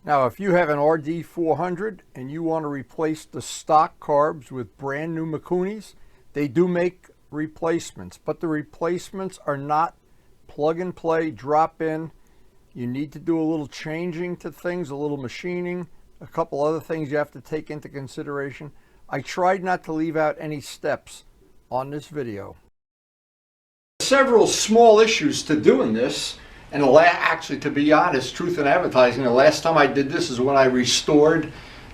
Now, if you have an Rd400 and you want to replace the stock carbs with brand new Mikunis, they do make replacements, but the replacements are not plug and play, drop in. You need to do a little changing to things, a little machining, a couple other things you have to take into consideration. I tried not to leave out any steps on this video. Several small issues to doing this. And actually, to be honest, truth in advertising, the last time I did this is when I restored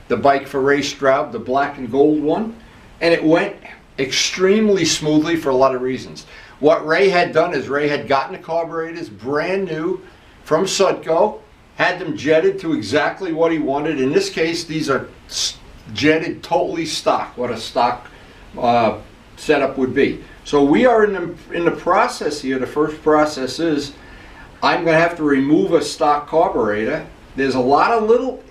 the bike for Ray Straub, the black and gold one, and it went extremely smoothly for a lot of reasons. What Ray had done is Ray had gotten the carburetors brand new from Sudco, had them jetted to exactly what he wanted. In this case, these are jetted totally stock, what a stock setup would be. So we are in the process here. The first process is I'm going to have to remove a stock carburetor. There's a lot of little,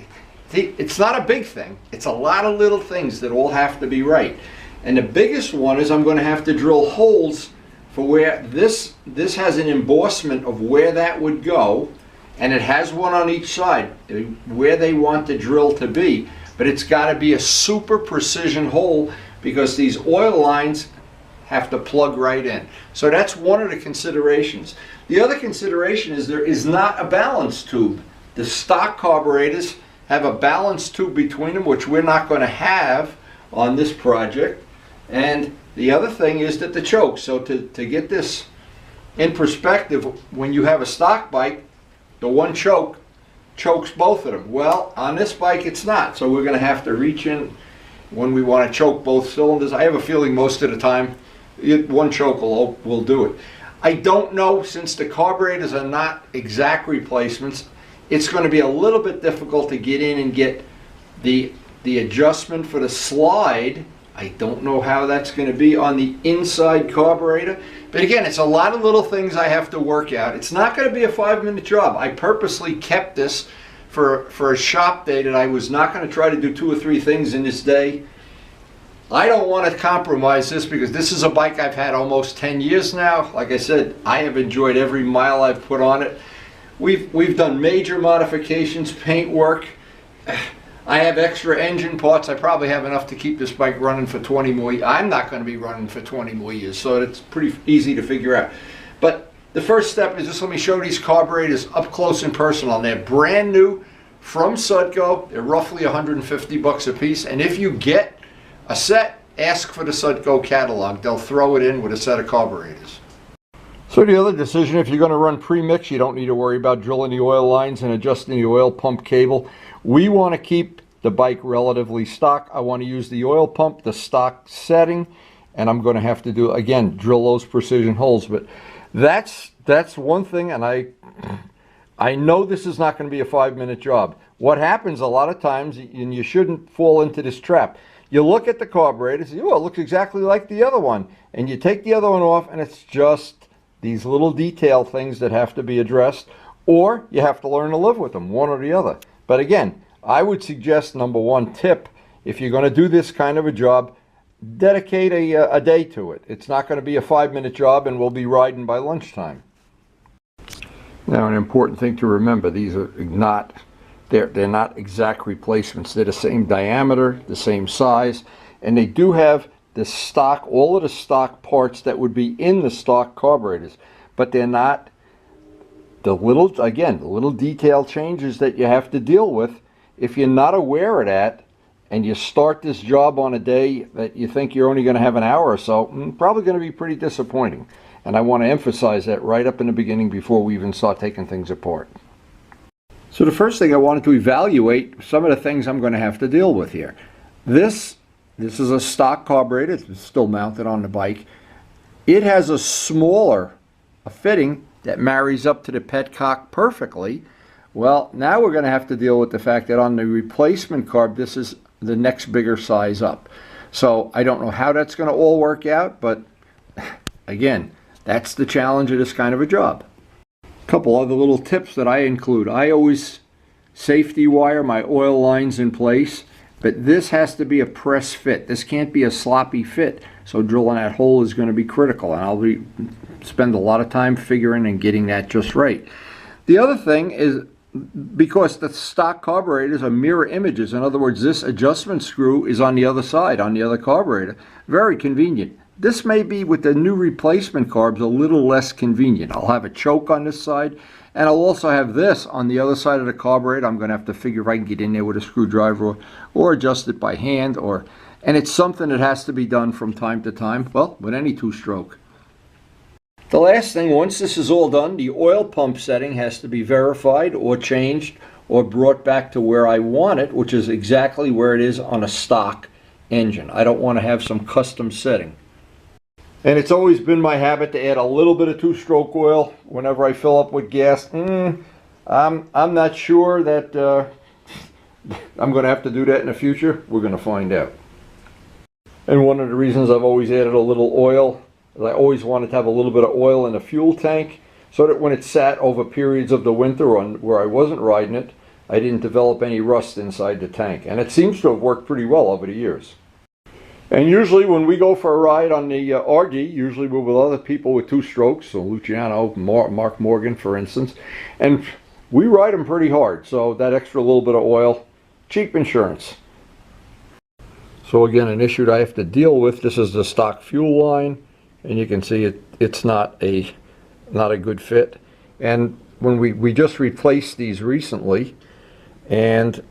it's not a big thing, it's a lot of little things that all have to be right. And the biggest one is I'm going to have to drill holes for where this has an embossment of where that would go, and it has one on each side where they want the drill to be, but it's got to be a super precision hole because these oil lines have to plug right in. So that's one of the considerations. The other consideration is there is not a balance tube. The stock carburetors have a balance tube between them, which we're not going to have on this project. And the other thing is that the choke. So to get this in perspective, when you have a stock bike, the one choke chokes both of them. Well, on this bike it's not. So we're going to have to reach in when we want to choke both cylinders. I have a feeling most of the time one choke will do it. I don't know, since the carburetors are not exact replacements, it's going to be a little bit difficult to get in and get the adjustment for the slide. I don't know how that's going to be on the inside carburetor. But again, it's a lot of little things I have to work out. It's not going to be a 5-minute job. I purposely kept this for a shop day that I was not going to try to do 2 or 3 things in this day. I don't want to compromise this because this is a bike I've had almost 10 years now. Like I said, I have enjoyed every mile I've put on it. We've done major modifications, paint work. I have extra engine parts. I probably have enough to keep this bike running for 20 more years. I'm not going to be running for 20 more years, so it's pretty easy to figure out. But the first step is just let me show these carburetors up close and personal. And they're brand new from Sudco. They're roughly 150 bucks a piece. And if you get a set, ask for the Sudco catalog. They'll throw it in with a set of carburetors. So the other decision, if you're going to run pre-mix, you don't need to worry about drilling the oil lines and adjusting the oil pump cable. We want to keep the bike relatively stock. I want to use the oil pump, the stock setting, and I'm going to have to do, again, drill those precision holes. But that's one thing, and I know this is not going to be a 5-minute job. What happens a lot of times, and you shouldn't fall into this trap, you look at the carburetor and say, oh, it looks exactly like the other one. And you take the other one off and it's just these little detail things that have to be addressed, or you have to learn to live with them, one or the other. But again, I would suggest, number one tip, if you're going to do this kind of a job, dedicate a day to it. It's not going to be a 5-minute job and we'll be riding by lunchtime. Now, an important thing to remember, these are not They're not exact replacements. They're the same diameter, the same size, and they do have the stock, all of the stock parts that would be in the stock carburetors, but they're not the little, again, the little detail changes that you have to deal with. If you're not aware of that and you start this job on a day that you think you're only going to have an hour or so, probably going to be pretty disappointing. And I want to emphasize that right up in the beginning before we even start taking things apart. So the first thing I wanted to evaluate some of the things I'm going to have to deal with here. This is a stock carburetor. It's still mounted on the bike. It has a smaller fitting that marries up to the petcock perfectly. Well, now we're going to have to deal with the fact that on the replacement carb, this is the next bigger size up. So I don't know how that's going to all work out, but again, that's the challenge of this kind of a job. Couple other little tips that I include. I always safety wire my oil lines in place, but this has to be a press fit. This can't be a sloppy fit, so drilling that hole is going to be critical, and I'll spend a lot of time figuring and getting that just right. The other thing is because the stock carburetors are mirror images. In other words, this adjustment screw is on the other side, on the other carburetor. Very convenient. This may be, with the new replacement carbs, a little less convenient. I'll have a choke on this side, and I'll also have this on the other side of the carburetor. I'm going to have to figure if I can get in there with a screwdriver or adjust it by hand, and it's something that has to be done from time to time, well, with any two-stroke. The last thing, once this is all done, the oil pump setting has to be verified or changed or brought back to where I want it, which is exactly where it is on a stock engine. I don't want to have some custom setting. And it's always been my habit to add a little bit of two-stroke oil whenever I fill up with gas. I'm not sure that I'm going to have to do that in the future. We're going to find out. And one of the reasons I've always added a little oil is I always wanted to have a little bit of oil in the fuel tank so that when it sat over periods of the winter on where I wasn't riding it, I didn't develop any rust inside the tank. And it seems to have worked pretty well over the years. And usually when we go for a ride on the RD, usually we're with other people with two strokes, so Luciano, Mark Morgan, for instance, and we ride them pretty hard, so that extra little bit of oil, cheap insurance. So again, an issue that I have to deal with, this is the stock fuel line, and you can see it's not a good fit. And when we just replaced these recently, and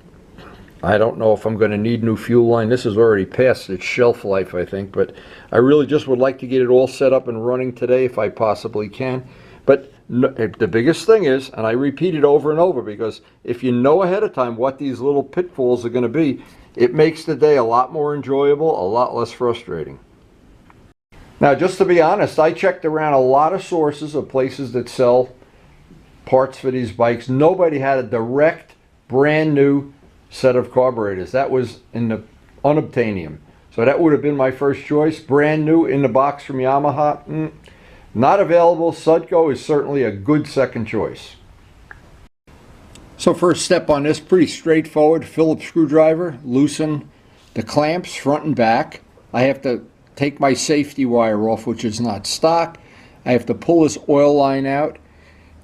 I don't know if I'm going to need new fuel line. This is already past its shelf life, I think, but I really just would like to get it all set up and running today if I possibly can. But the biggest thing is, and I repeat it over and over, because if you know ahead of time what these little pitfalls are going to be, it makes the day a lot more enjoyable, a lot less frustrating. Now, just to be honest, I checked around a lot of sources of places that sell parts for these bikes. Nobody had a direct, brand new set of carburetors. That was in the unobtainium. So that would have been my first choice. Brand new in the box from Yamaha. Not available. Sudco is certainly a good second choice. So first step on this, pretty straightforward. Phillips screwdriver, loosen the clamps front and back. I have to take my safety wire off, which is not stock. I have to pull this oil line out,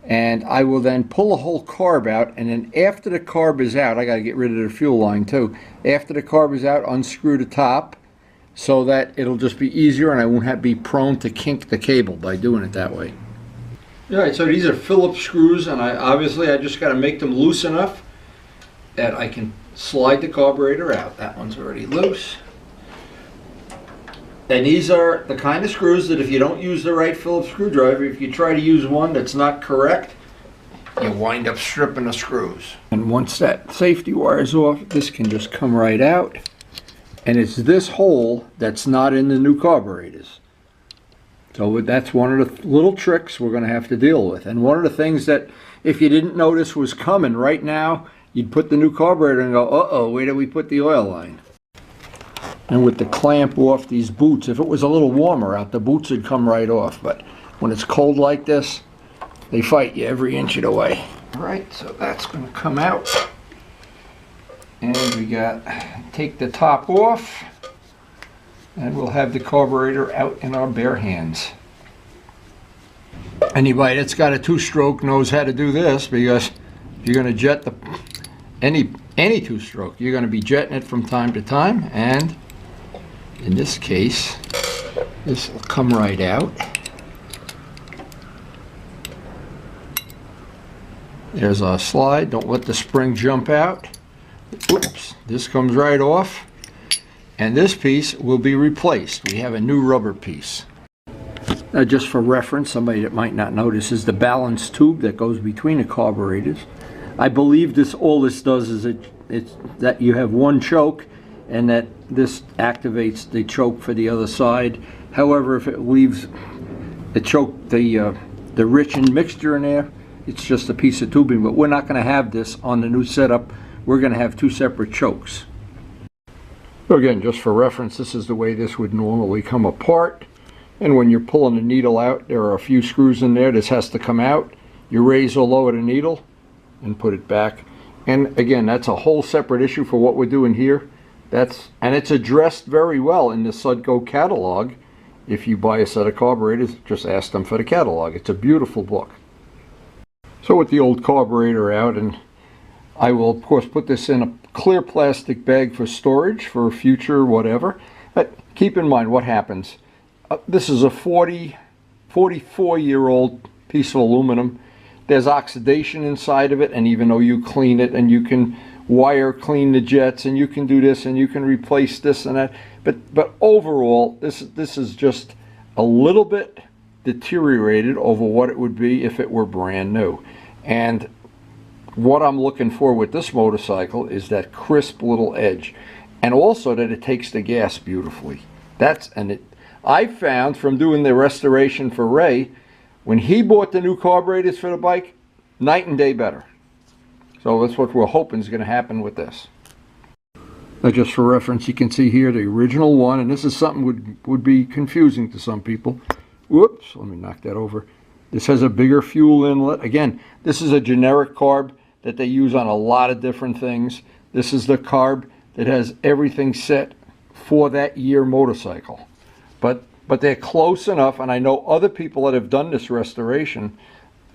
and I will then pull the whole carb out, and then after the carb is out, I got to get rid of the fuel line too. After the carb is out, unscrew the top so that it'll just be easier and I won't have to be prone to kink the cable by doing it that way. Alright, so these are Phillips screws, and I just got to make them loose enough that I can slide the carburetor out. That one's already loose. And these are the kind of screws that if you don't use the right Phillips screwdriver, if you try to use one that's not correct, you wind up stripping the screws. And once that safety wire is off, this can just come right out. And it's this hole that's not in the new carburetors. So that's one of the little tricks we're going to have to deal with. And one of the things that, if you didn't notice was coming right now, you'd put the new carburetor and go, uh-oh, where did we put the oil line? And with the clamp off these boots, if it was a little warmer out, the boots would come right off. But when it's cold like this, they fight you every inch of the way. All right, so that's going to come out. And we got, take the top off, and we'll have the carburetor out in our bare hands. Anybody that's got a two-stroke knows how to do this, because if you're going to jet any two-stroke, you're going to be jetting it from time to time, and in this case, this will come right out. There's our slide. Don't let the spring jump out. Oops, this comes right off. And this piece will be replaced. We have a new rubber piece. Now, just for reference, somebody that might not know, this is the balance tube that goes between the carburetors. I believe all this does is it's that you have one choke, and that this activates the choke for the other side. However, if it leaves the choke, the rich mixture in there, it's just a piece of tubing. But we're not going to have this on the new setup. We're going to have two separate chokes. So again, just for reference, this is the way this would normally come apart. And when you're pulling the needle out, there are a few screws in there. This has to come out. You raise or lower the needle and put it back. And again, that's a whole separate issue for what we're doing here. And it's addressed very well in the Sudco catalog. If you buy a set of carburetors, just ask them for the catalog. It's a beautiful book. So with the old carburetor out, and I will, of course, put this in a clear plastic bag for storage for future whatever. But keep in mind what happens. This is a 44-year-old piece of aluminum. There's oxidation inside of it, and even though you clean it and you can wire clean the jets and you can do this and you can replace this and that, but overall this is just a little bit deteriorated over what it would be if it were brand new. And what I'm looking for with this motorcycle is that crisp little edge, and also that it takes the gas beautifully. I found from doing the restoration for Ray, when he bought the new carburetors for the bike, night and day better. So that's what we're hoping is going to happen with this. Now, just for reference, you can see here the original one, and this is something would be confusing to some people. Whoops, let me knock that over. This has a bigger fuel inlet. Again, this is a generic carb that they use on a lot of different things. This is the carb that has everything set for that year motorcycle. But they're close enough, and I know other people that have done this restoration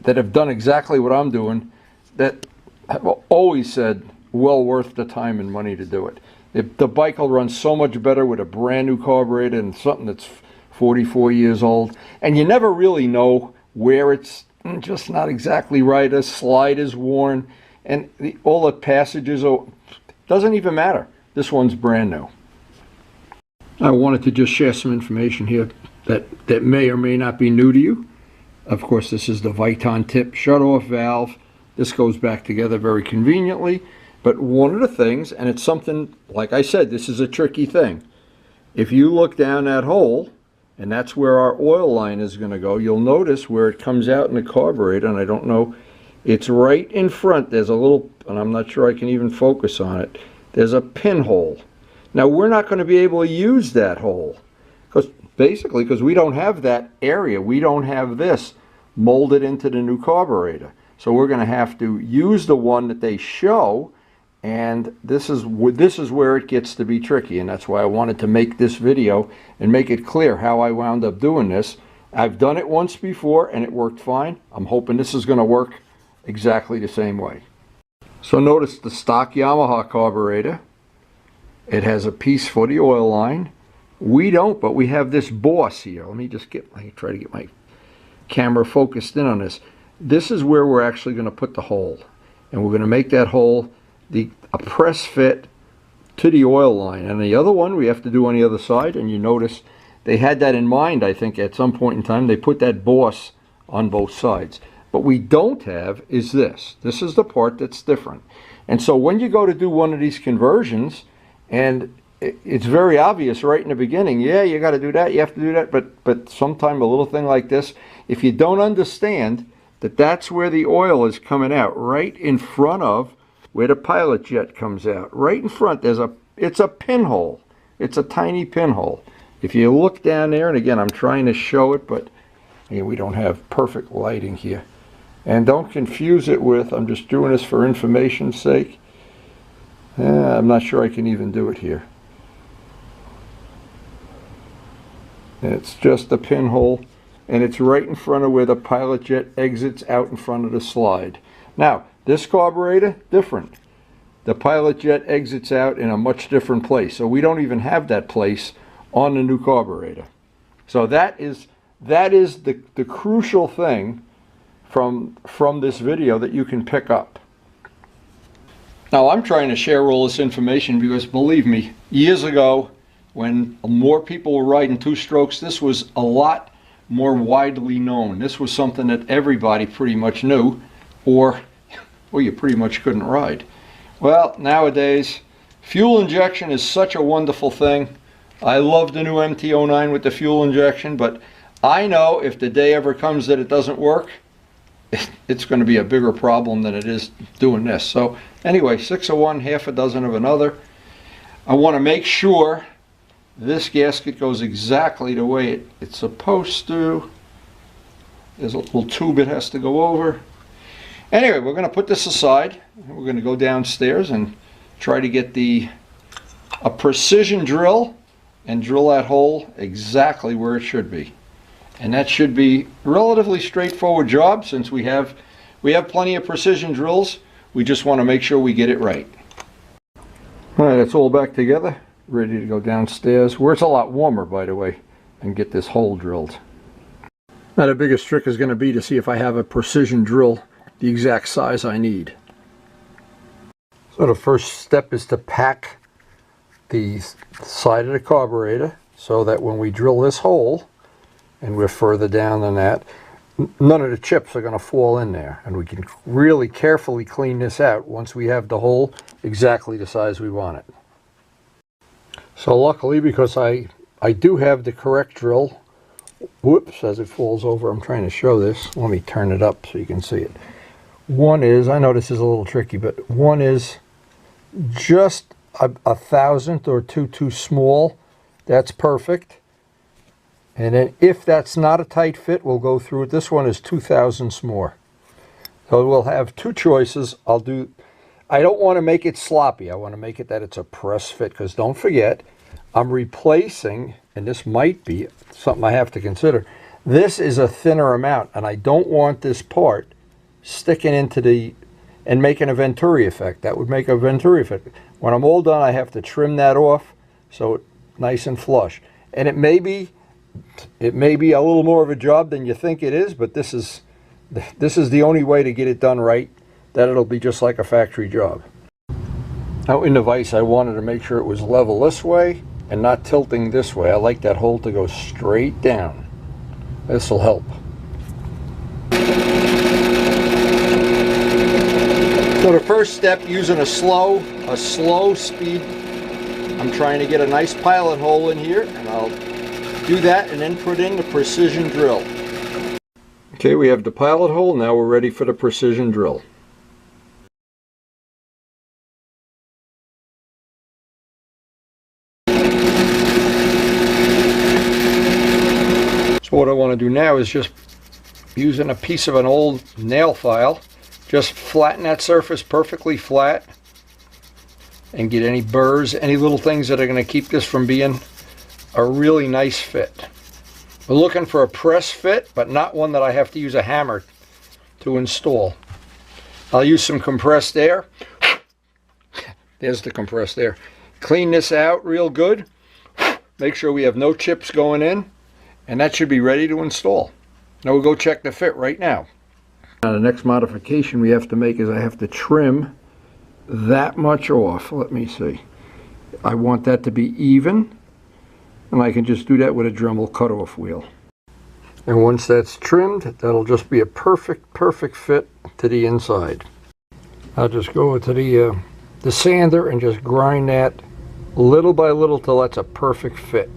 that have done exactly what I'm doing, that have always said well worth the time and money to do it. The bike will run so much better with a brand new carburetor and something that's 44 years old, and you never really know where it's just not exactly right. A slide is worn, and all the passages doesn't even matter. This one's brand new. I wanted to just share some information here that may or may not be new to you. Of course, this is the Viton tip shut-off valve. This goes back together very conveniently. But one of the things, and it's something, like I said, this is a tricky thing. If you look down that hole, and that's where our oil line is going to go, you'll notice where it comes out in the carburetor, and I don't know, it's right in front. There's a little, and I'm not sure I can even focus on it, there's a pinhole. Now, we're not going to be able to use that hole, because we don't have that area. We don't have this molded into the new carburetor. So we're going to have to use the one that they show, and this is where it gets to be tricky, and that's why I wanted to make this video and make it clear how I wound up doing this. I've done it once before, and it worked fine. I'm hoping this is going to work exactly the same way. So notice the stock Yamaha carburetor. It has a piece for the oil line. We don't, but we have this boss here. Let me just try to get my camera focused in on this. This is where we're actually going to put the hole, and we're going to make that hole a press fit to the oil line. And the other one we have to do on the other side, and you notice they had that in mind. I think at some point in time they put that boss on both sides. What we don't have is this. This is the part that's different. And so when you go to do one of these conversions, and it's very obvious right in the beginning, yeah, you got to do that, you have to do that, but sometime a little thing like this, if you don't understand that that's where the oil is coming out, right in front of where the pilot jet comes out, right in front, it's a pinhole. It's a tiny pinhole. If you look down there, and again, I'm trying to show it, but we don't have perfect lighting here. And don't confuse it with, I'm just doing this for information's sake. I'm not sure I can even do it here. It's just a pinhole, and it's right in front of where the pilot jet exits out in front of the slide. Now, this carburetor, different. The pilot jet exits out in a much different place, so we don't even have that place on the new carburetor. So that is the crucial thing from this video that you can pick up. Now, I'm trying to share all this information because, believe me, years ago, when more people were riding two-strokes, this was a lot more widely known. This was something that everybody pretty much knew, or you pretty much couldn't ride. Well, nowadays, fuel injection is such a wonderful thing. I love the new MT-09 with the fuel injection, but I know if the day ever comes that it doesn't work, it's going to be a bigger problem than it is doing this. So anyway, 6 of one, half a dozen of another. I want to make sure this gasket goes exactly the way it's supposed to. There's a little tube it has to go over. Anyway, we're going to put this aside. We're going to go downstairs and try to get a precision drill and drill that hole exactly where it should be. And that should be a relatively straightforward job, since we have plenty of precision drills. We just want to make sure we get it right. All right, it's all back together, ready to go downstairs, where it's a lot warmer, by the way, and get this hole drilled. Now the biggest trick is going to be to see if I have a precision drill the exact size I need. So the first step is to pack the side of the carburetor so that when we drill this hole, and we're further down than that, none of the chips are going to fall in there, and we can really carefully clean this out once we have the hole exactly the size we want it. So luckily, because I do have the correct drill, whoops, as it falls over, I'm trying to show this. Let me turn it up so you can see it. One is, I know this is a little tricky, but one is just a thousandth or two too small. That's perfect. And then if that's not a tight fit, we'll go through it. This one is 2 thousandths more. So we'll have two choices. I don't want to make it sloppy. I want to make it that it's a press fit, because don't forget, I'm replacing, and this might be something I have to consider, this is a thinner amount, and I don't want this part sticking into and making a Venturi effect. That would make a Venturi effect. When I'm all done, I have to trim that off so it's nice and flush. And it may be a little more of a job than you think it is, but this is the only way to get it done right, that it'll be just like a factory job. Now in the vise, I wanted to make sure it was level this way and not tilting this way. I like that hole to go straight down. This will help. So the first step, using a slow speed, I'm trying to get a nice pilot hole in here, and I'll do that and then put in the precision drill. Okay, we have the pilot hole. Now we're ready for the precision drill. So what I want to do now is just using a piece of an old nail file, just flatten that surface perfectly flat and get any burrs, any little things that are going to keep this from being a really nice fit. We're looking for a press fit, but not one that I have to use a hammer to install. I'll use some compressed air. There's the compressed air. Clean this out real good. Make sure we have no chips going in, and that should be ready to install. Now we'll go check the fit right now. Now the next modification we have to make is I have to trim that much off. Let me see. I want that to be even, and I can just do that with a Dremel cutoff wheel. And once that's trimmed, that'll just be a perfect fit to the inside. I'll just go to the sander and just grind that little by little till that's a perfect fit.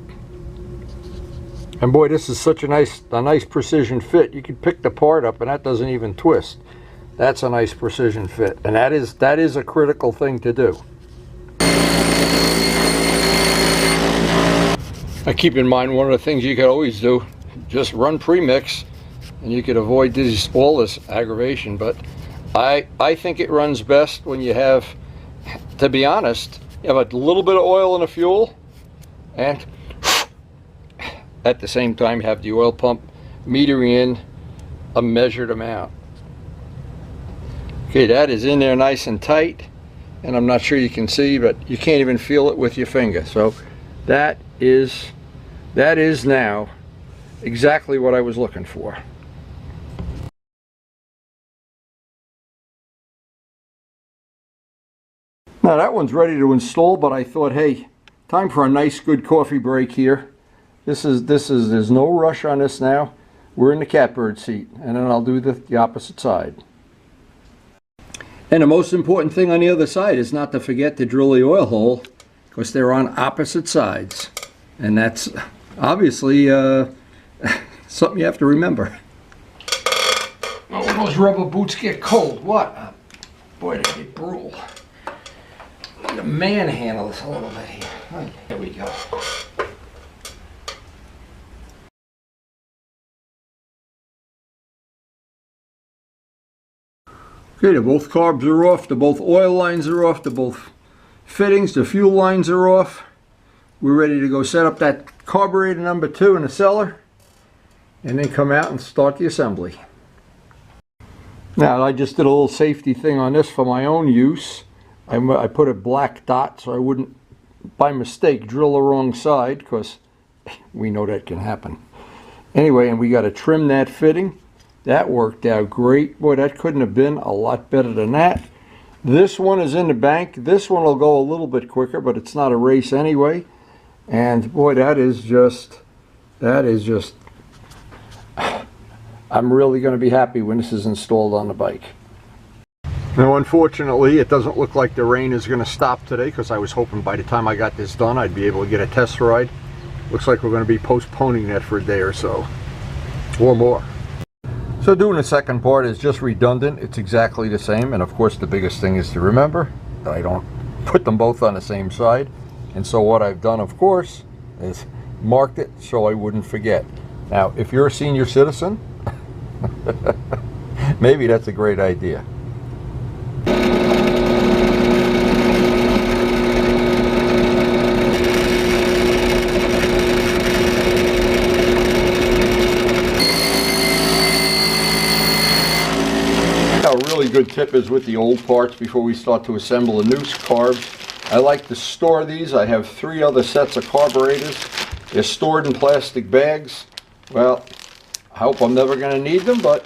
And boy, this is such a nice precision fit. You can pick the part up and that doesn't even twist. That's a nice precision fit, and that is a critical thing to do. Now keep in mind, one of the things you could always do, just run premix, and you could avoid all this aggravation. But I think it runs best when you have, to be honest, you have a little bit of oil in the fuel, and at the same time have the oil pump metering in a measured amount. Okay, that is in there nice and tight, and I'm not sure you can see, but you can't even feel it with your finger. So that is now exactly what I was looking for. Now that one's ready to install, but I thought, hey, time for a nice good coffee break here. There's no rush on this now. We're in the catbird seat, and then I'll do the opposite side. And the most important thing on the other side is not to forget to drill the oil hole, because they're on opposite sides. And that's obviously something you have to remember. Oh, when those rubber boots get cold, what? Boy, they get brutal. I'm going to manhandle this a little bit here. Oh, here we go. Okay, both carbs are off, the both oil lines are off, the both fittings, the fuel lines are off. We're ready to go set up that carburetor number 2 in the cellar, and then come out and start the assembly. Now I just did a little safety thing on this for my own use. I put a black dot so I wouldn't by mistake drill the wrong side, because we know that can happen. Anyway, and we got to trim that fitting. That worked out great. Boy, that couldn't have been a lot better than that. This one is in the bank. This one will go a little bit quicker, but it's not a race anyway. And boy, that is just, I'm really going to be happy when this is installed on the bike. Now, unfortunately, it doesn't look like the rain is going to stop today, because I was hoping by the time I got this done, I'd be able to get a test ride. Looks like we're going to be postponing that for a day or so, or more. So doing the second part is just redundant. It's exactly the same, and of course the biggest thing is to remember that I don't put them both on the same side. And so what I've done, of course, is marked it so I wouldn't forget. Now, if you're a senior citizen, maybe that's a great idea. A really good tip is with the old parts before we start to assemble the new carbs. I like to store these. I have 3 other sets of carburetors. They're stored in plastic bags. Well, I hope I'm never going to need them, but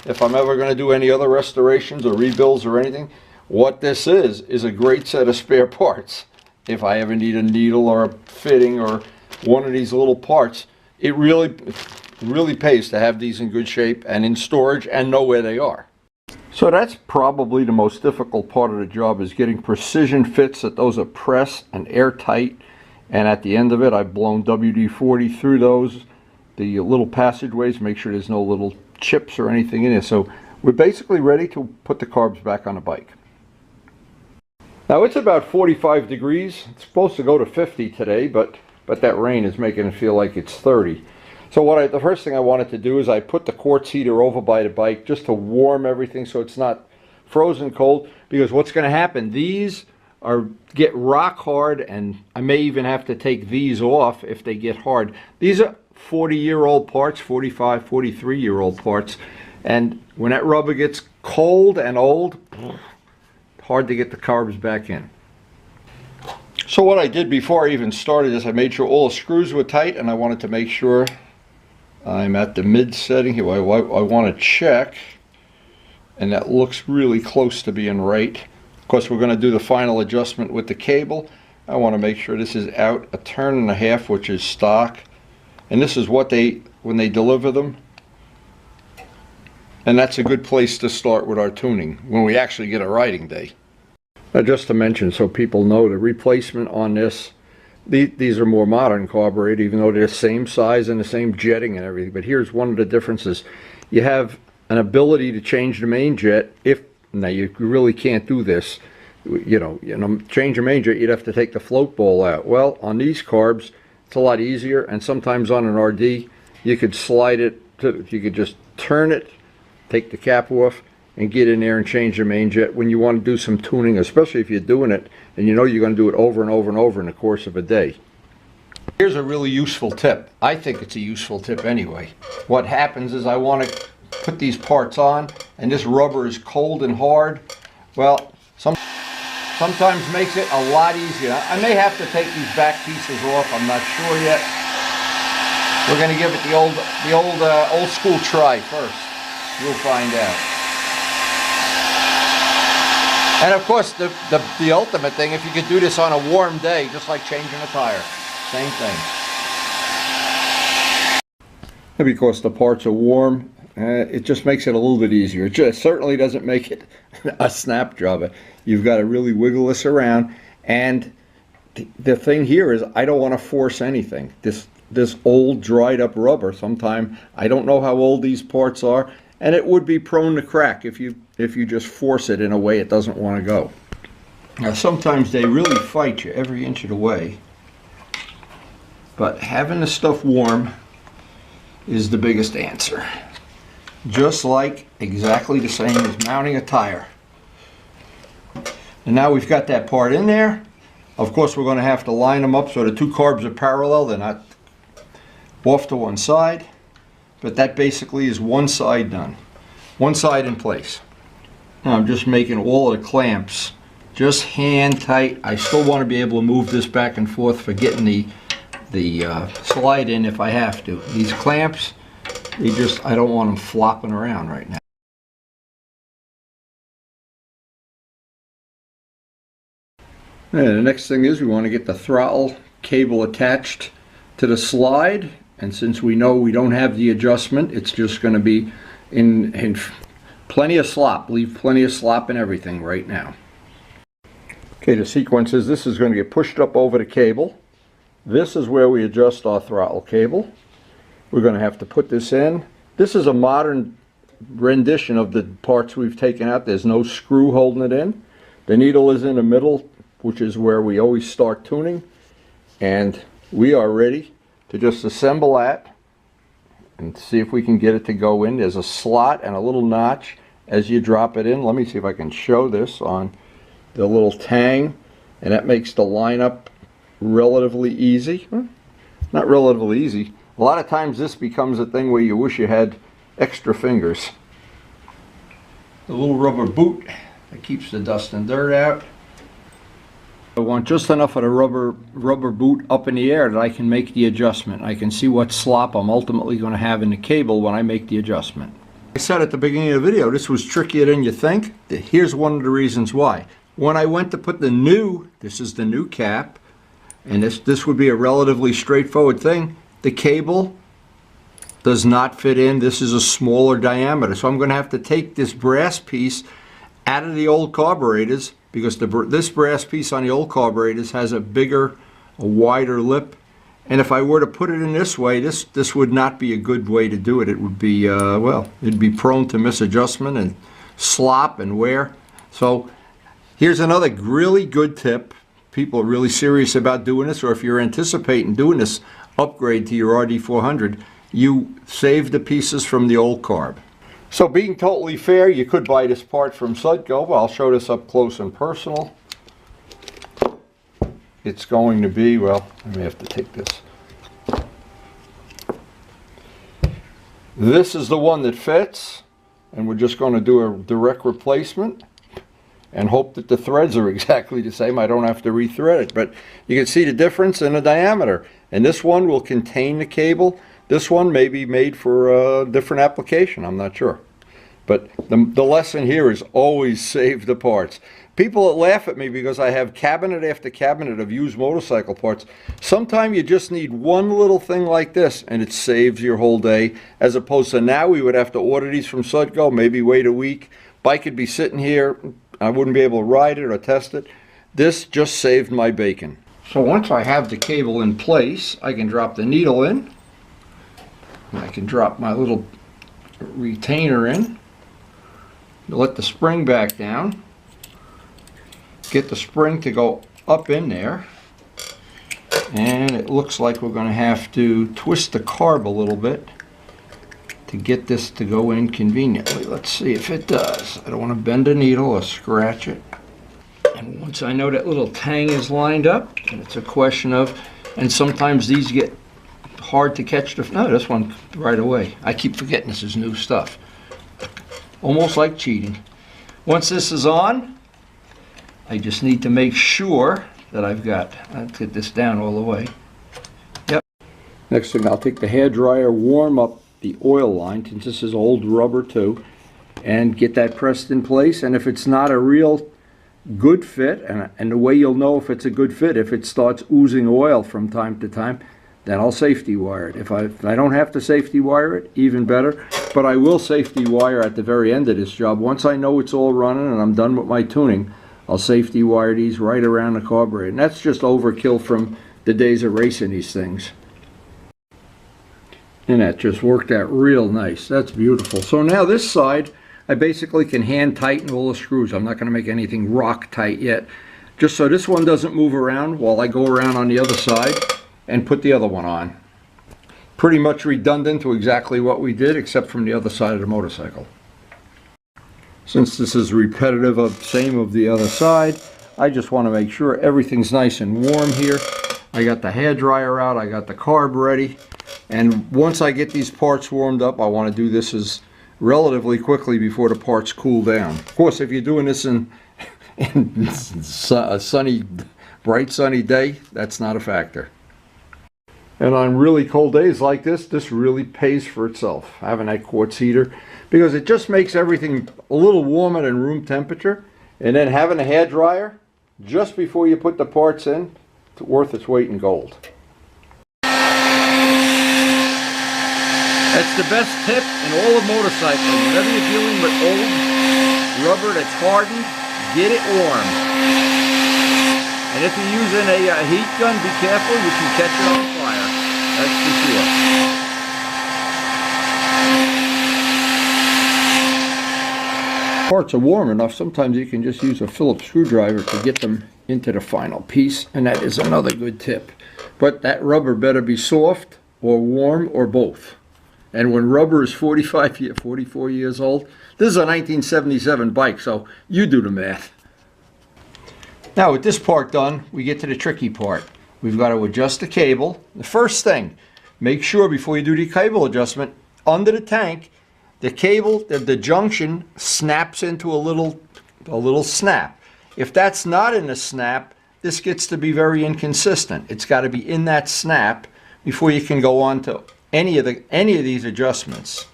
if I'm ever going to do any other restorations or rebuilds or anything, what this is a great set of spare parts. If I ever need a needle or a fitting or one of these little parts, it really pays to have these in good shape and in storage and know where they are. So that's probably the most difficult part of the job, is getting precision fits that those are pressed and airtight. And at the end of it, I've blown WD-40 through those, the little passageways, make sure there's no little chips or anything in it. So we're basically ready to put the carbs back on the bike. Now it's about 45 degrees. It's supposed to go to 50 today, but that rain is making it feel like it's 30. So the first thing I wanted to do is I put the quartz heater over by the bike just to warm everything so it's not frozen cold, because what's going to happen, these get rock hard, and I may even have to take these off if they get hard. These are 40-year-old parts, 45, 43-year-old parts, and when that rubber gets cold and old, hard to get the carbs back in. So what I did before I even started is I made sure all the screws were tight, and I wanted to make sure I'm at the mid setting here. I want to check, and that looks really close to being right. Of course, we're going to do the final adjustment with the cable. I want to make sure this is out 1.5 turns, which is stock, and this is what when they deliver them. And that's a good place to start with our tuning when we actually get a riding day. Now, just to mention, so people know, the replacement on this, these are more modern carburetor, even though they're the same size and the same jetting and everything. But here's one of the differences. You have an ability to change the main jet. Now you really can't do this. You know, change your main jet, you'd have to take the float ball out. Well, on these carbs, it's a lot easier. And sometimes on an RD, you could slide it, you could just turn it, take the cap off, and get in there and change the main jet when you want to do some tuning, especially if you're doing it and you know you're going to do it over and over and over in the course of a day. Here's a really useful tip. I think it's a useful tip anyway. What happens is I want to put these parts on, and this rubber is cold and hard. Well, sometimes makes it a lot easier. I may have to take these back pieces off. I'm not sure yet. We're going to give it the old school try first. You'll find out. And of course, the ultimate thing, if you could do this on a warm day, just like changing a tire, same thing. And because the parts are warm, it just makes it a little bit easier. It certainly doesn't make it a snap job. You've got to really wiggle this around. And the thing here is, I don't want to force anything. This old dried up rubber, sometime, I don't know how old these parts are, and it would be prone to crack if you just force it in a way it doesn't want to go. Now sometimes they really fight you every inch of the way, but having the stuff warm is the biggest answer. Just like exactly the same as mounting a tire. And now we've got that part in there. Of course, we're going to have to line them up so the two carbs are parallel. They're not off to one side. But that basically is one side done. One side in place. Now I'm just making all of the clamps just hand tight. I still want to be able to move this back and forth for getting the slide in if I have to. These clamps, I don't want them flopping around right now. And the next thing is we want to get the throttle cable attached to the slide, and since we know we don't have the adjustment, it's just going to be in plenty of slop. Leave plenty of slop in everything right now. Okay, the sequence is this is going to get pushed up over the cable. This is where we adjust our throttle cable. We're going to have to put this in. This is a modern rendition of the parts we've taken out. There's no screw holding it in. The needle is in the middle, which is where we always start tuning. And we are ready to just assemble that and see if we can get it to go in. There's a slot and a little notch as you drop it in. Let me see if I can show this on the little tang, and that makes the lineup relatively easy. Not relatively easy. A lot of times this becomes a thing where you wish you had extra fingers. The little rubber boot that keeps the dust and dirt out. I want just enough of the rubber boot up in the air that I can make the adjustment. I can see what slop I'm ultimately going to have in the cable when I make the adjustment. I said at the beginning of the video, this was trickier than you think. Here's one of the reasons why. When I went to put this is the new cap, and this would be a relatively straightforward thing. The cable does not fit in. This is a smaller diameter, so I'm going to have to take this brass piece out of the old carburetors, because this brass piece on the old carburetors has a wider lip, and if I were to put it in this way, this would not be a good way to do it. It would be well, it'd be prone to misadjustment and slop and wear. So here's another really good tip. People are really serious about doing this, or if you're anticipating doing this upgrade to your Rd400, you save the pieces from the old carb. So being totally fair, you could buy this part from Sudco. I'll show this up close and personal. It's going to be, well, I may have to take this. This is the one that fits, and we're just going to do a direct replacement and hope that the threads are exactly the same. I don't have to rethread it, but you can see the difference in the diameter. And this one will contain the cable. This one may be made for a different application, I'm not sure. But the lesson here is always save the parts. People that laugh at me because I have cabinet after cabinet of used motorcycle parts. Sometimes you just need one little thing like this and it saves your whole day, as opposed to now we would have to order these from Sudco, maybe wait a week. Bike could be sitting here, I wouldn't be able to ride it or test it. This just saved my bacon. So once I have the cable in place, I can drop the needle in. I can drop my little retainer in. Let the spring back down. Get the spring to go up in there. And it looks like we're going to have to twist the carb a little bit to get this to go in conveniently. Let's see if it does. I don't want to bend the needle or scratch it. And once I know that little tang is lined up, and it's a question of, and sometimes these get hard to catch no, this one right away. I keep forgetting this is new stuff. Almost like cheating. Once this is on, I just need to make sure that let's get this down all the way. Yep. Next thing, I'll take the hairdryer, warm up the oil line, since this is old rubber too, and get that pressed in place. And if it's not a real good fit, and the way you'll know if it's a good fit, if it starts oozing oil from time to time, then I'll safety wire it. If I don't have to safety wire it, even better. But I will safety wire at the very end of this job. Once I know it's all running and I'm done with my tuning, I'll safety wire these right around the carburetor. And that's just overkill from the days of racing these things. And that just worked out real nice. That's beautiful. So now this side, I basically can hand tighten all the screws. I'm not going to make anything rock tight yet. Just so this one doesn't move around while I go around on the other side and put the other one on. Pretty much redundant to exactly what we did, except from the other side of the motorcycle. Since this is repetitive of same of the other side, I just want to make sure everything's nice and warm here. I got the hairdryer out, I got the carb ready, and once I get these parts warmed up, I want to do this as relatively quickly before the parts cool down. Of course, if you're doing this in a sunny, bright sunny day, that's not a factor. And on really cold days like this really pays for itself, having that quartz heater, because it just makes everything a little warmer than room temperature. And then having a hair dryer just before you put the parts in, it's worth its weight in gold. That's the best tip in all of motorcycling. Whenever you're dealing with old rubber that's hardened, get it warm. And if you're using a heat gun, be careful, you can catch it on fire. That's for sure. Parts are warm enough, sometimes you can just use a Phillips screwdriver to get them into the final piece, and that is another good tip. But that rubber better be soft or warm or both. And when rubber is 44 years old, this is a 1977 bike, so you do the math. Now with this part done, we get to the tricky part. We've got to adjust the cable. The first thing, make sure before you do the cable adjustment, under the tank, the cable, the junction snaps into a little snap. If that's not in a snap, this gets to be very inconsistent. It's got to be in that snap before you can go on to any of these adjustments.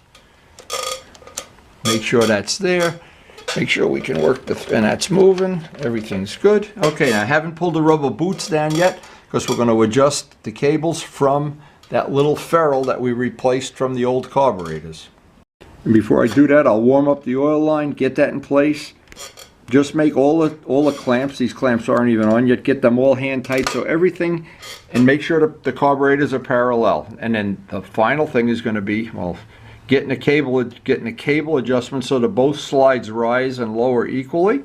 Make sure that's there. Make sure we can work and that's moving. Everything's good. Okay, now I haven't pulled the rubber boots down yet because we're going to adjust the cables from that little ferrule that we replaced from the old carburetors. And before I do that, I'll warm up the oil line, get that in place. Just make all the clamps, these clamps aren't even on yet, get them all hand tight so everything, and make sure the carburetors are parallel. And then the final thing is going to be, well, getting the cable adjustment so that both slides rise and lower equally.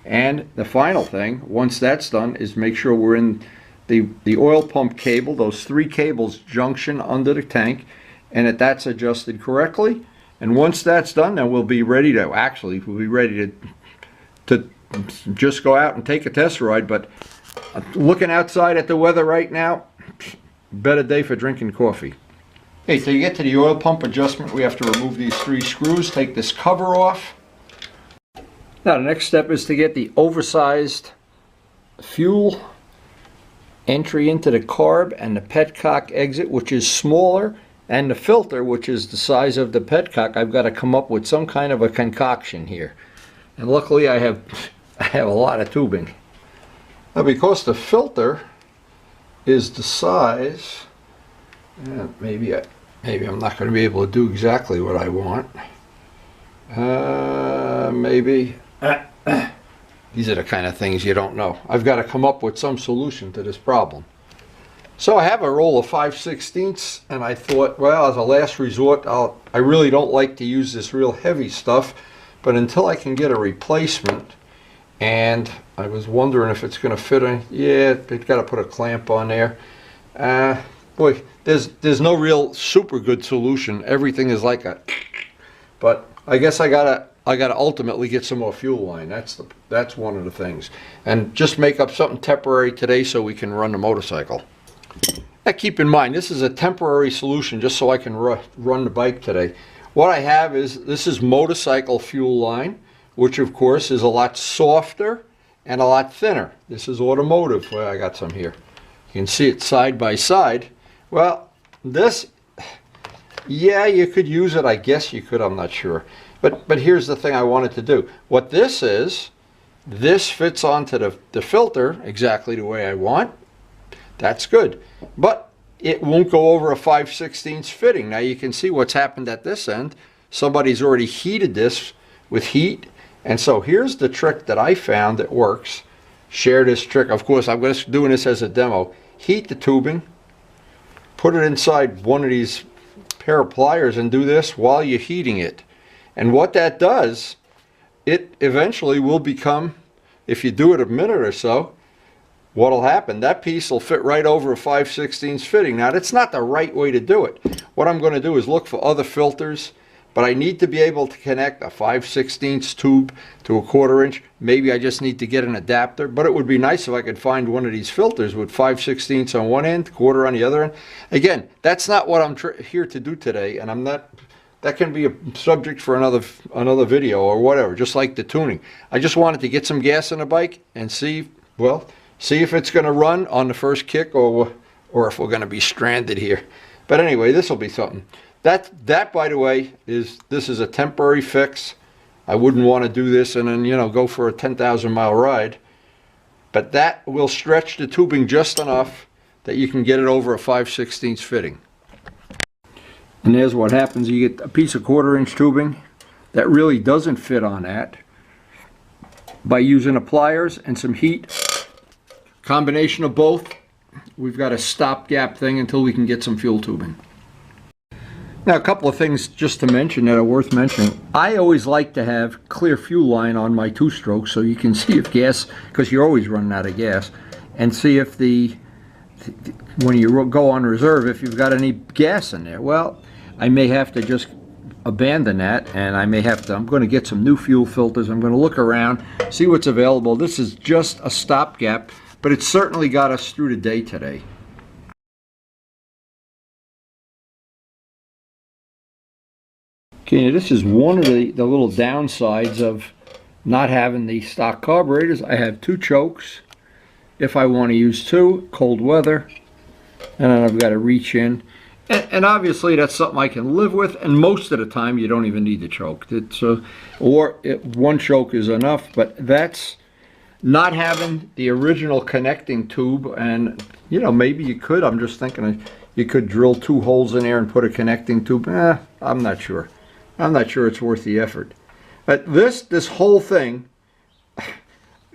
And the final thing, once that's done, is make sure we're in the oil pump cable, those 3 cables junction under the tank, and that's adjusted correctly. And once that's done, then we'll be ready to just go out and take a test ride. But looking outside at the weather right now, better day for drinking coffee. Okay, till you get to the oil pump adjustment, we have to remove these 3 screws, take this cover off. Now the next step is to get the oversized fuel entry into the carb and the petcock exit, which is smaller, and the filter, which is the size of the petcock. I've got to come up with some kind of a concoction here. And luckily I have a lot of tubing. Now because the filter is the size, maybe I'm not going to be able to do exactly what I want. Maybe. These are the kind of things you don't know. I've got to come up with some solution to this problem. So I have a roll of 5/16, and I thought, well, as a last resort, I really don't like to use this real heavy stuff, but until I can get a replacement, and I was wondering if it's going to fit in. Yeah, they've got to put a clamp on there. Boy, there's no real super good solution. Everything is like a, but I guess I gotta ultimately get some more fuel line. That's one of the things, and just make up something temporary today so we can run the motorcycle. Now keep in mind, this is a temporary solution just so I can run the bike today. What I have is, this is motorcycle fuel line, which of course is a lot softer and a lot thinner. This is automotive. Well, I got some here. You can see it side by side. Well, this, yeah, you could use it. I guess you could. I'm not sure. But here's the thing I wanted to do. What this is, this fits onto the filter exactly the way I want. That's good. But it won't go over a 5/16 fitting. Now you can see what's happened at this end. Somebody's already heated this with heat. And so here's the trick that I found that works. Share this trick. Of course, I'm just doing this as a demo. Heat the tubing. Put it inside one of these pair of pliers and do this while you're heating it. And what that does, it eventually will become, if you do it a minute or so, what'll happen, that piece will fit right over a 5/16 fitting. Now that's not the right way to do it. What I'm going to do is look for other filters, but I need to be able to connect a 5/16 tube to a 1/4 inch. Maybe I just need to get an adapter, but it would be nice if I could find one of these filters with 5/16 on one end, 1/4 on the other end. Again, that's not what I'm here to do today, and I'm not that can be a subject for another video or whatever, just like the tuning. I just wanted to get some gas in the bike and see if it's going to run on the first kick or if we're going to be stranded here. But anyway, this will be something. That by the way, this is a temporary fix. I wouldn't want to do this and then, you know, go for a 10,000 mile ride. But that will stretch the tubing just enough that you can get it over a 5/16 fitting. And there's what happens. You get a piece of 1/4-inch tubing that really doesn't fit on that. By using the pliers and some heat, combination of both, we've got a stopgap thing until we can get some fuel tubing. Now, a couple of things just to mention that are worth mentioning. I always like to have clear fuel line on my 2-stroke so you can see if gas, because you're always running out of gas, and see if when you go on reserve, if you've got any gas in there. Well, I may have to just abandon that, and I'm going to get some new fuel filters. I'm going to look around, see what's available. This is just a stopgap, but it certainly got us through the day today. Okay, this is one of the little downsides of not having the stock carburetors. I have 2 chokes if I want to use 2, cold weather, and then I've got to reach in. And obviously that's something I can live with, and most of the time you don't even need the choke. One choke is enough, but that's not having the original connecting tube. And you know, maybe you could, I'm just thinking you could drill 2 holes in there and put a connecting tube. I'm not sure. I'm not sure it's worth the effort. But this whole thing,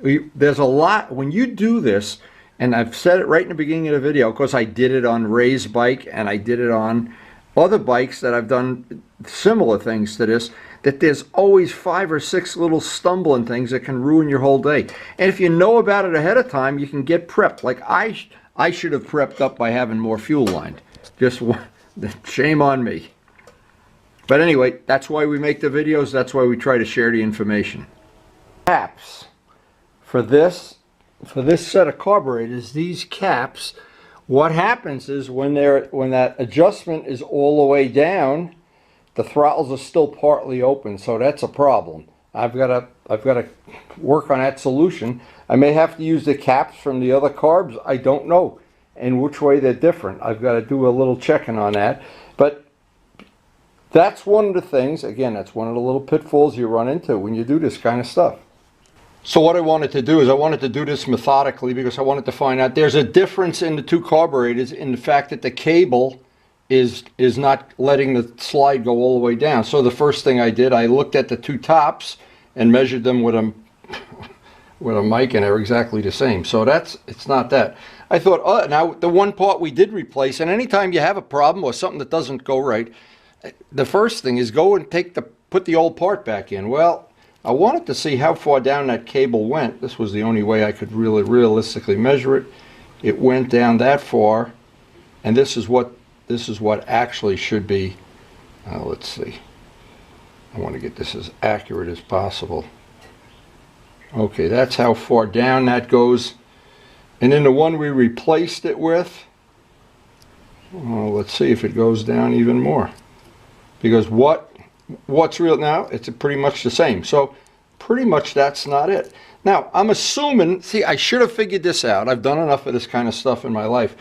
there's a lot, when you do this, and I've said it right in the beginning of the video, because I did it on Ray's bike and I did it on other bikes that I've done similar things to this, that there's always 5 or 6 little stumbling things that can ruin your whole day. And if you know about it ahead of time, you can get prepped. Like I should have prepped up by having more fuel line. Just shame on me. But anyway, that's why we make the videos. That's why we try to share the information. Caps for this set of carburetors, these caps, what happens is when that adjustment is all the way down, the throttles are still partly open, so that's a problem. I've got to work on that solution. I may have to use the caps from the other carbs. I don't know, and which way they're different. I've got to do a little checking on that. But that's one of the things, again, that's one of the little pitfalls you run into when you do this kind of stuff. So what I wanted to do is I wanted to do this methodically because I wanted to find out there's a difference in the 2 carburetors in the fact that the cable is not letting the slide go all the way down. So the first thing I did, I looked at the 2 tops and measured them with a mic, and they're exactly the same. So it's not that. I thought, oh, now the one part we did replace, and anytime you have a problem or something that doesn't go right, the first thing is go and put the old part back in. Well, I wanted to see how far down that cable went. This was the only way I could really realistically measure it. It went down that far, and this is what actually should be. Let's see. I want to get this as accurate as possible. Okay, that's how far down that goes. And then the one we replaced it with, well, let's see if it goes down even more. Because what's real now, it's pretty much the same. So pretty much that's not it. Now, I'm assuming, see, I should have figured this out. I've done enough of this kind of stuff in my life.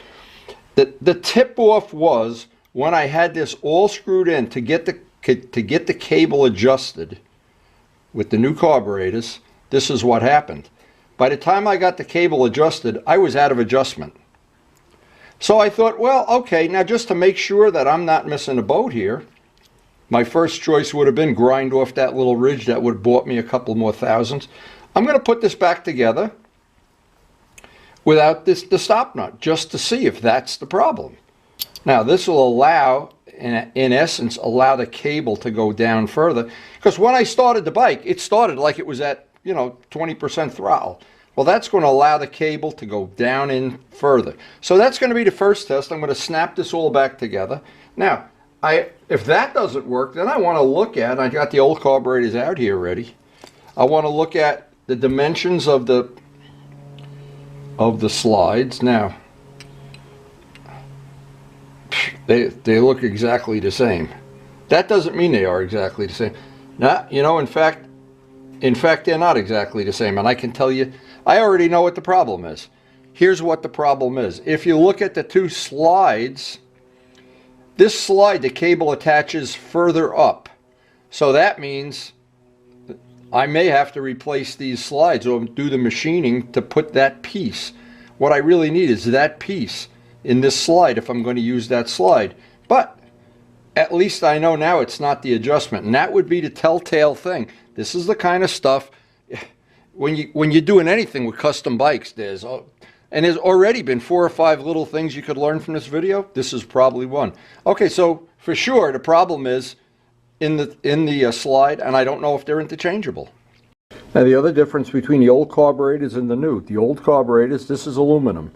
The tip-off was when I had this all screwed in to get the cable adjusted with the new carburetors, this is what happened. By the time I got the cable adjusted, I was out of adjustment. So I thought, well, okay, now just to make sure that I'm not missing a boat here, my first choice would have been grind off that little ridge that would have bought me a couple more thousands. I'm going to put this back together without the stop nut, just to see if that's the problem. Now this will allow, in essence, allow the cable to go down further. Because when I started the bike, it started like it was at, 20% throttle. Well, that's going to allow the cable to go down in further. So that's going to be the first test. I'm going to snap this all back together. Now, if that doesn't work, then I want to look at, I got the old carburetors out here already. I want to look at the dimensions of the slides. Now, they look exactly the same. That doesn't mean they are exactly the same. Nah, you know, in fact, they're not exactly the same. And I can tell you, I already know what the problem is. Here's what the problem is. If you look at the two slides, this slide, the cable attaches further up. So that means I may have to replace these slides or do the machining to put that piece. What I really need is that piece in this slide if I'm going to use that slide. But at least I know now it's not the adjustment. And that would be the telltale thing. This is the kind of stuff, when you're doing anything with custom bikes, there's already been 4 or 5 little things you could learn from this video. This is probably one. Okay, so for sure the problem is in the slide, and I don't know if they're interchangeable. Now the other difference between the old carburetors and the new, the old carburetors, this is aluminum.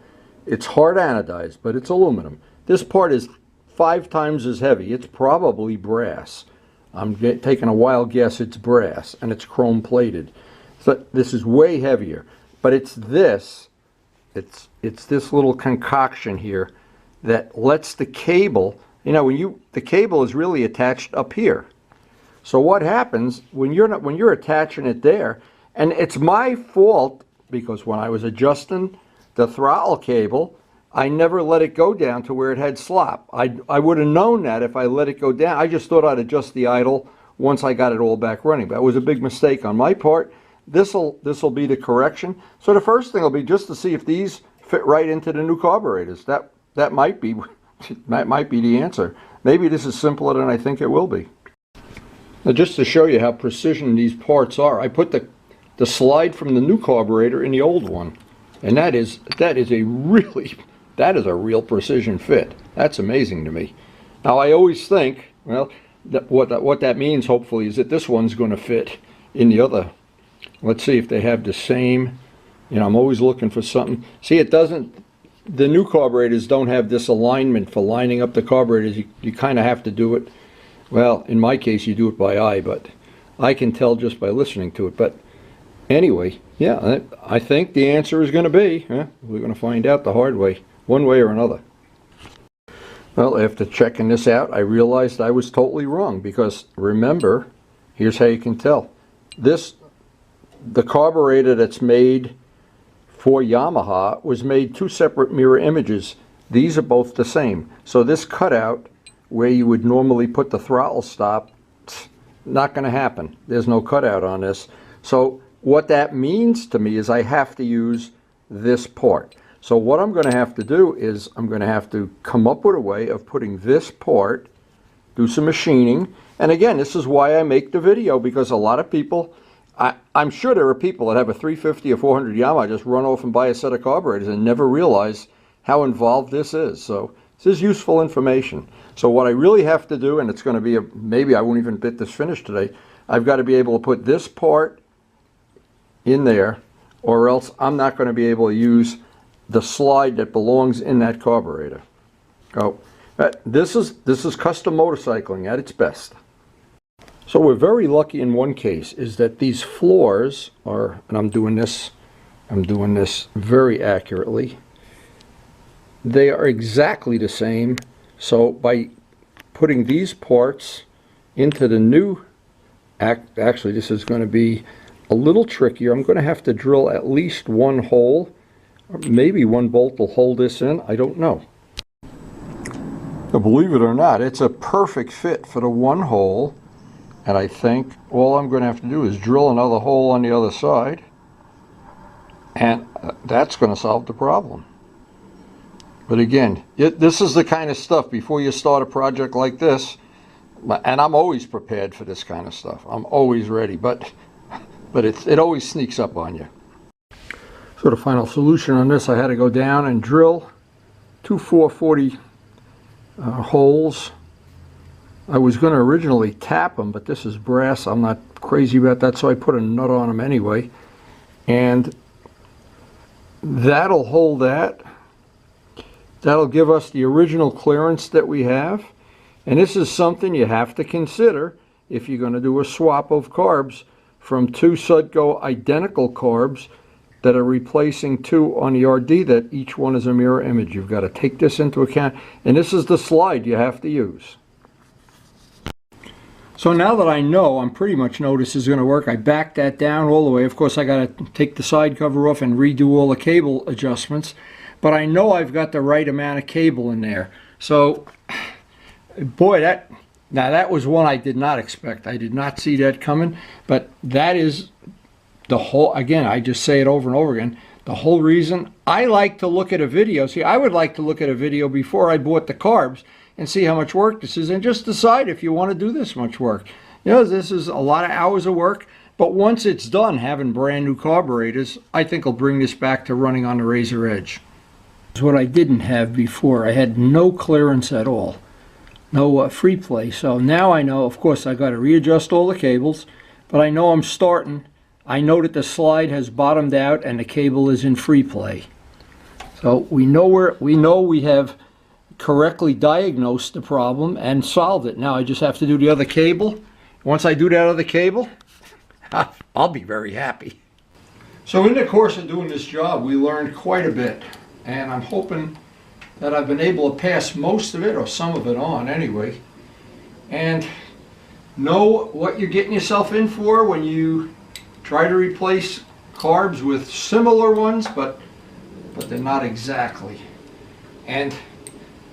It's hard anodized, but it's aluminum. This part is 5 times as heavy. It's probably brass. I'm taking a wild guess it's brass, and it's chrome plated. So this is way heavier, but it's this little concoction here that lets the cable, you know, the cable is really attached up here. So what happens when you're attaching it there, and it's my fault because when I was adjusting the throttle cable, I never let it go down to where it had slop. I would have known that if I let it go down. I just thought I'd adjust the idle once I got it all back running. But that was a big mistake on my part. This'll be the correction. So the first thing will be just to see if these fit right into the new carburetors. That might be the answer. Maybe this is simpler than I think it will be. Now just to show you how precision these parts are, I put the slide from the new carburetor in the old one. And that is a real precision fit. That's amazing to me. Now I always think, well, what that means hopefully is that this one's going to fit in the other. Let's see if they have the same. You know, I'm always looking for something. See, it doesn't. The new carburetors don't have this alignment for lining up the carburetors. You kind of have to do it. Well, in my case, you do it by eye, but I can tell just by listening to it. But anyway, yeah, I think the answer is going to be, we're going to find out the hard way, one way or another. Well, after checking this out, I realized I was totally wrong because remember, here's how you can tell. The carburetor that's made for Yamaha was made 2 separate mirror images. These are both the same. So this cutout where you would normally put the throttle stop, not going to happen. There's no cutout on this. So what that means to me is I have to use this part. So what I'm going to have to do is I'm going to have to come up with a way of putting this part, do some machining. And again, this is why I make the video, because a lot of people, I'm sure there are people that have a 350 or 400 Yamaha just run off and buy a set of carburetors and never realize how involved this is. So this is useful information. So what I really have to do, and it's going to be maybe I won't even get this finished today, I've got to be able to put this part in there, or else I'm not going to be able to use the slide that belongs in that carburetor. Oh, this is custom motorcycling at its best. So we're very lucky in one case is that these floors are, and I'm doing this very accurately. They are exactly the same. So by putting these parts into the new, actually this is going to be a little trickier. I'm going to have to drill at least 1 hole, or maybe 1 bolt will hold this in. I don't know. Now, believe it or not, it's a perfect fit for the 1 hole. And I think all I'm going to have to do is drill another hole on the other side. And that's going to solve the problem. But again, this is the kind of stuff before you start a project like this. And I'm always prepared for this kind of stuff. I'm always ready. But it always sneaks up on you. So the final solution on this, I had to go down and drill 2 440 holes. I was going to originally tap them, but this is brass. I'm not crazy about that, so I put a nut on them anyway. And that'll hold that. That'll give us the original clearance that we have. And this is something you have to consider if you're going to do a swap of carbs from 2 Sudco identical carbs that are replacing 2 on the RD that each one is a mirror image. You've got to take this into account. And this is the slide you have to use. So now that I know, I'm pretty much know this is going to work, I backed that down all the way. Of course, I got to take the side cover off and redo all the cable adjustments. But I know I've got the right amount of cable in there. So, boy, that was one I did not expect. I did not see that coming. But that is the whole, again, I just say it over and over again, the whole reason I like to look at a video. See, I would like to look at a video before I bought the carbs and see how much work this is and just decide if you want to do this much work. You know, this is a lot of hours of work, but once it's done having brand new carburetors, I think I'll bring this back to running on the razor edge. That's what I didn't have before. I had no clearance at all, no free play. So now I know, of course, I got to readjust all the cables, but I know I'm starting. I know that the slide has bottomed out and the cable is in free play. So we know we have correctly diagnosed the problem and solved it. Now I just have to do the other cable. Once I do that other cable, I'll be very happy. So in the course of doing this job, we learned quite a bit, and I'm hoping that I've been able to pass most of it, or some of it on anyway, and know what you're getting yourself in for when you try to replace carbs with similar ones, but they're not exactly. And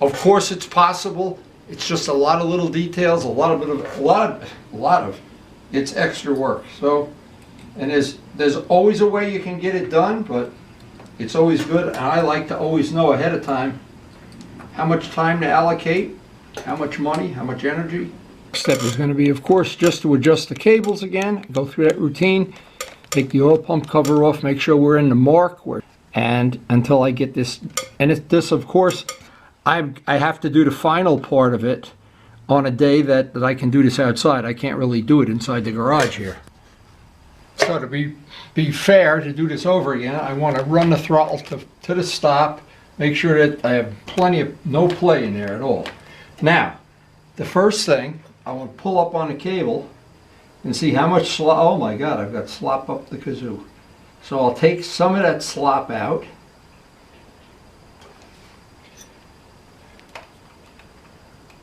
of course, it's possible. It's just a lot of little details, a lot of it's extra work. So, and there's always a way you can get it done, but it's always good. And I like to always know ahead of time how much time to allocate, how much money, how much energy. Next step is going to be, of course, just to adjust the cables again. Go through that routine. Take the oil pump cover off. Make sure we're in the mark. And until I get this, and this, of course, I have to do the final part of it on a day that I can do this outside. I can't really do it inside the garage here. So to be fair, to do this over again, I want to run the throttle to the stop, make sure that I have no play in there at all. Now, the first thing, I want to pull up on the cable and see how much slop. Oh my God, I've got slop up the kazoo. So I'll take some of that slop out.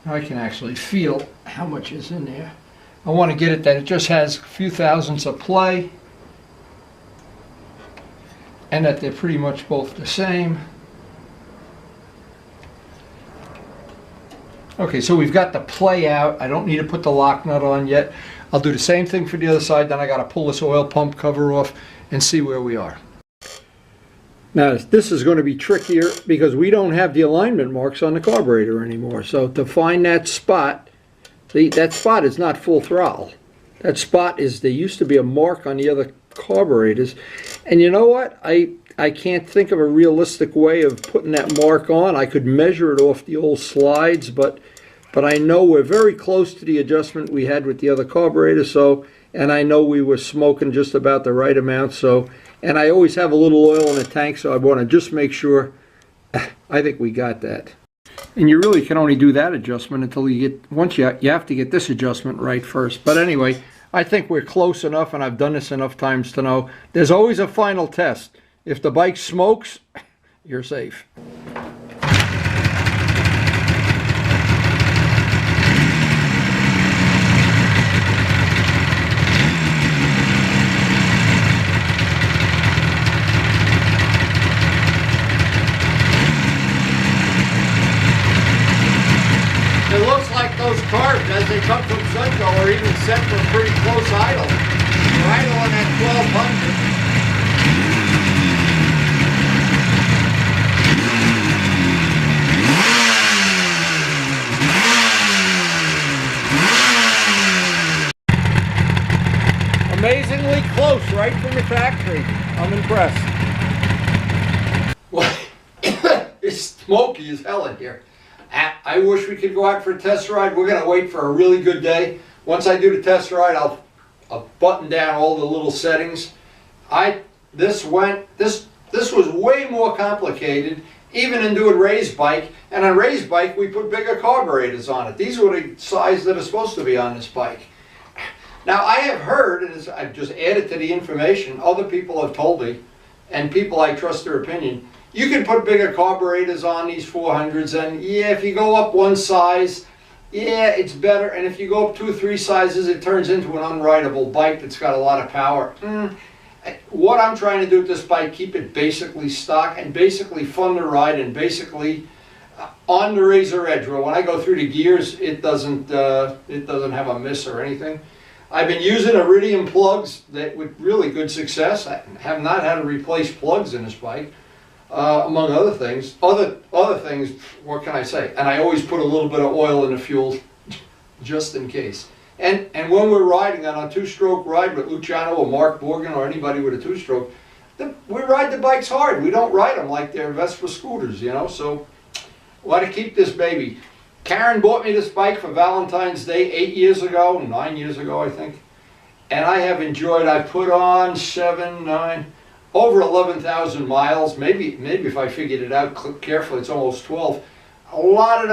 I can actually feel how much is in there. I want to get it that it just has a few thousandths of play and that they're pretty much both the same. Okay, so we've got the play out. I don't need to put the lock nut on yet. I'll do the same thing for the other side. Then I got to pull this oil pump cover off and see where we are. Now this is going to be trickier because we don't have the alignment marks on the carburetor anymore. So to find that spot, see, that spot is not full throttle. That spot is, there used to be a mark on the other carburetors. And you know what? I can't think of a realistic way of putting that mark on. I could measure it off the old slides, but I know we're very close to the adjustment we had with the other carburetor. So, and I know we were smoking just about the right amount. So, and I always have a little oil in the tank, so I want to just make sure. I think we got that. And you really can only do that adjustment until you get, once you have to get this adjustment right first. But anyway, I think we're close enough, and I've done this enough times to know there's always a final test. If the bike smokes, you're safe. It looks like those carbs, as they come from Sunco, are even set for pretty close idle. We're idling at 1200. Amazingly close, right from the factory. I'm impressed. Well, it's smoky as hell in here. I wish we could go out for a test ride. We're going to wait for a really good day. Once I do the test ride, I'll button down all the little settings. This was way more complicated, even in doing raised bike. And on raised bike, we put bigger carburetors on it. These were the size that are supposed to be on this bike. Now, I have heard, and I've just added to the information, other people have told me, and people I trust their opinion, you can put bigger carburetors on these 400s, and yeah, if you go up one size, yeah, it's better. And if you go up 2 or 3 sizes, it turns into an unrideable bike that's got a lot of power. What I'm trying to do with this bike, keep it basically stock and basically fun to ride and basically on the razor edge. Where when I go through the gears, it doesn't have a miss or anything. I've been using iridium plugs that with really good success. I have not had to replace plugs in this bike, among other things. Other things, what can I say? And I always put a little bit of oil in the fuel just in case. And when we're riding on a 2-stroke ride with Luciano or Mark Borgen or anybody with a 2-stroke, we ride the bikes hard. We don't ride them like they're Vespa scooters, you know. So we want to keep this baby. Karen bought me this bike for Valentine's Day 8 years ago, 9 years ago I think, and I have enjoyed. I put on over 11,000 miles. Maybe if I figured it out carefully, it's almost 12. A lot of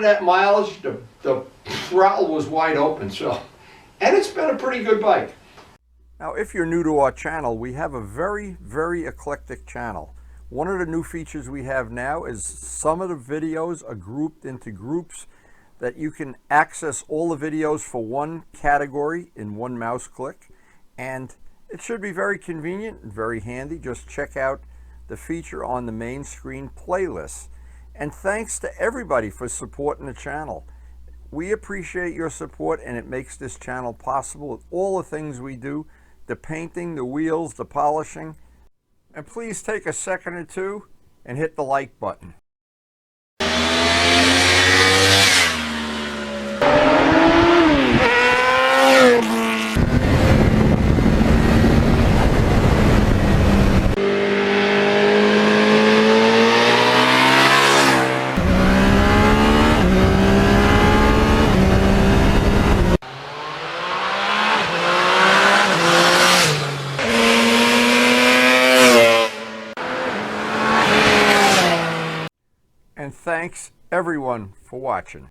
that mileage, the throttle was wide open. So, and it's been a pretty good bike. Now, if you're new to our channel, we have a very, very eclectic channel. One of the new features we have now is some of the videos are grouped into groups that you can access all the videos for one category in one mouse click. And it should be very convenient and very handy. Just check out the feature on the main screen playlist. And thanks to everybody for supporting the channel. We appreciate your support, and it makes this channel possible with all the things we do, the painting, the wheels, the polishing. And please take a second or two and hit the like button. And thanks everyone for watching.